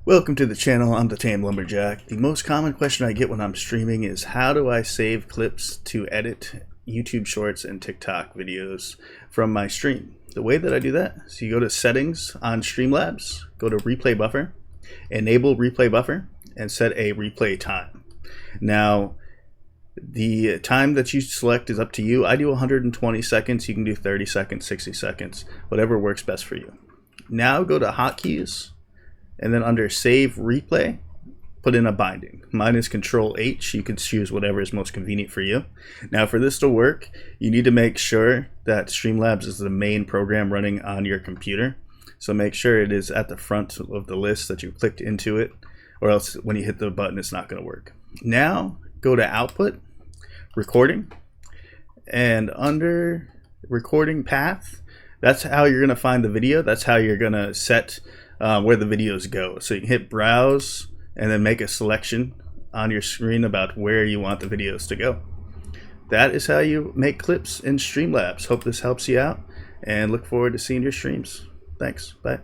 Welcome to the channel. I'm the Tame Lumberjack. The most common question I get when I'm streaming is how do I save clips to edit YouTube Shorts and TikTok videos from my stream? The way that I do that is you go to Settings on Streamlabs, go to Replay Buffer, enable Replay Buffer, and set a replay time. Now, the time that you select is up to you. I do 120 seconds. You can do 30 seconds, 60 seconds, whatever works best for you. Now go to Hotkeys, and then under Save Replay, put in a binding. Mine is Control H. You can choose whatever is most convenient for you. Now for this to work, you need to make sure that Streamlabs is the main program running on your computer. So make sure it is at the front of the list that you clicked into it, or else when you hit the button, it's not going to work. Now go to Output, Recording, and under Recording Path, that's how you're going to find the video. That's how you're going to set where the videos go. So you can hit browse and then make a selection on your screen about where you want the videos to go. That is how you make clips in Streamlabs. Hope this helps you out and look forward to seeing your streams. Thanks. Bye.